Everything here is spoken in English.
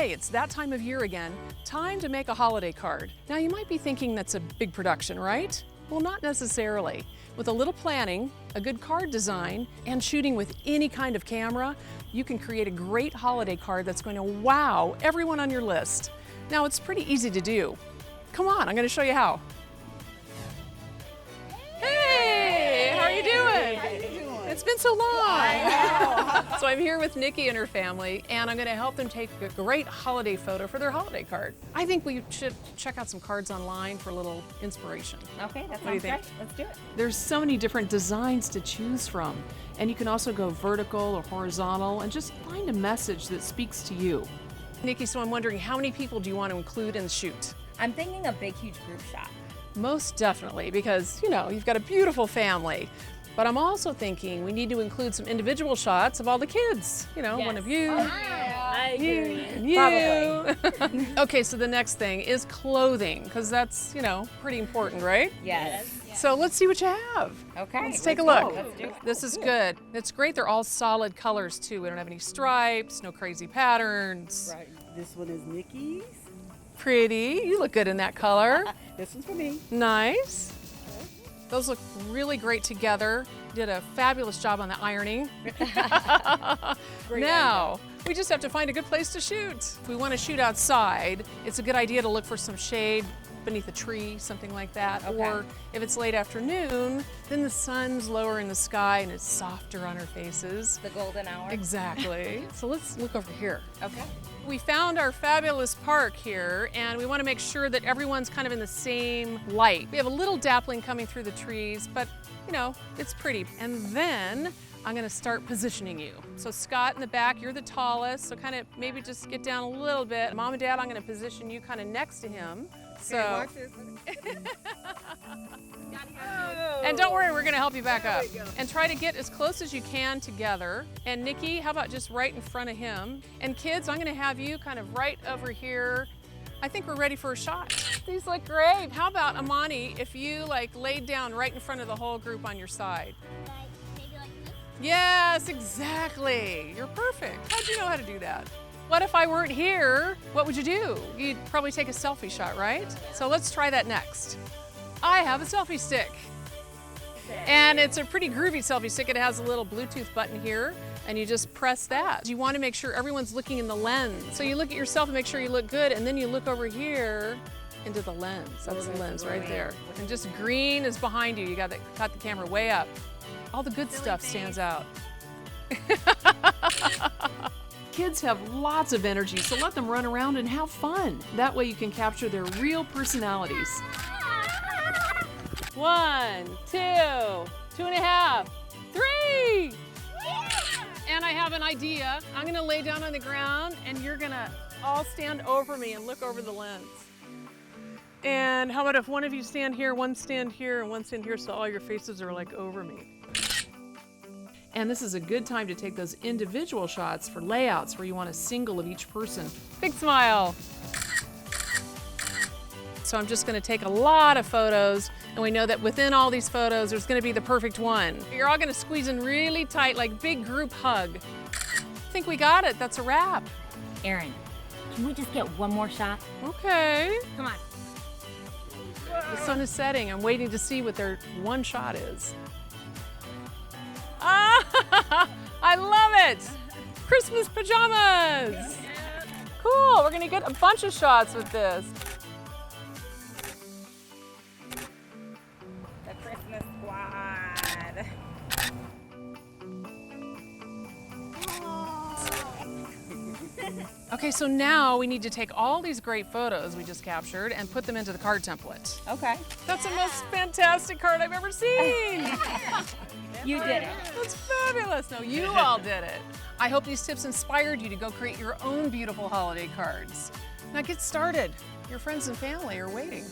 Hey, it's that time of year again. Time to make a holiday card. Now you might be thinking that's a big production, right? Well, not necessarily. With a little planning, a good card design, and shooting with any kind of camera, you can create a great holiday card that's going to wow everyone on your list. Now it's pretty easy to do. Come on, I'm going to show you how. Hey, how are you doing? How you doing? It's been so long. I know. So I'm here with Nikki and her family, and I'm going to help them take a great holiday photo for their holiday card. I think we should check out some cards online for a little inspiration. Okay, that What do you sounds think? great. Let's do it. There's so many different designs to choose from, and you can also go vertical or horizontal and just find a message that speaks to you. Nikki, so I'm wondering, how many people do you want to include in the shoot? I'm thinking a big, huge group shot. Most definitely, because, you know, you've got a beautiful family. But I'm also thinking we need to include some individual shots of all the kids. You know, one of you, I you, and you. Probably. Okay, so the next thing is clothing, because that's, you know, pretty important, right? Yes. So let's see what you have. Okay. Let's take a go. look. Let's do it. This is good. It's great. They're all solid colors, too. We don't have any stripes, no crazy patterns. Right. This one is Nikki's. Pretty. You look good in that color. This one's for me. Nice. Those look really great together. Did a fabulous job on the ironing. Now, we just have to find a good place to shoot. If we want to shoot outside, it's a good idea to look for some shade beneath a tree, something like that. Okay. Or if it's late afternoon, then the sun's lower in the sky and it's softer on our faces. The golden hour. Exactly. So let's look over here. Okay. We found our fabulous park here, and we want to make sure that everyone's kind of in the same light. We have a little dappling coming through the trees, but you know, it's pretty. And then I'm going to start positioning you. So Scott in the back, you're the tallest, so kind of maybe just get down a little bit. Mom and Dad, I'm going to position you kind of next to him. So, Watch this. and don't worry, we're going to help you back up. And try to get as close as you can together. And Nikki, how about just right in front of him? And kids, I'm going to have you kind of right over here. I think we're ready for a shot. These look great. How about Amani, if you like laid down right in front of the whole group on your side? Maybe like this? Yes, exactly. You're perfect. How'd you know how to do that? What if I weren't here? What would you do? You'd probably take a selfie shot, right? So let's try that next. I have a selfie stick. And it's a pretty groovy selfie stick. It has a little Bluetooth button here, and you just press that. You want to make sure everyone's looking in the lens. So you look at yourself and make sure you look good, and then you look over here into the lens. That's the lens right there. And just green is behind you. You got the camera way up. All the good stuff stands out. Kids have lots of energy, so let them run around and have fun. That way you can capture their real personalities. 1, 2, 2.5, 3. And I have an idea. I'm gonna lay down on the ground and you're gonna all stand over me and look over the lens. And how about if one of you stand here, one stand here, and one stand here, so all your faces are like over me. And this is a good time to take those individual shots for layouts where you want a single of each person. Big smile. So I'm just gonna take a lot of photos, and we know that within all these photos, there's gonna be the perfect one. You're all gonna squeeze in really tight, like big group hug. I think we got it, that's a wrap. Aaron, can we just get one more shot? Okay. Come on. The sun is setting. I'm waiting to see what their one shot is. Ah, I love it. Christmas pajamas. Cool, we're gonna get a bunch of shots with this. The Christmas squad. Okay, so now we need to take all these great photos we just captured and put them into the card template. Okay. That's the most fantastic card I've ever seen. You did it. That's fabulous. No, you all did it. I hope these tips inspired you to go create your own beautiful holiday cards. Now get started. Your friends and family are waiting.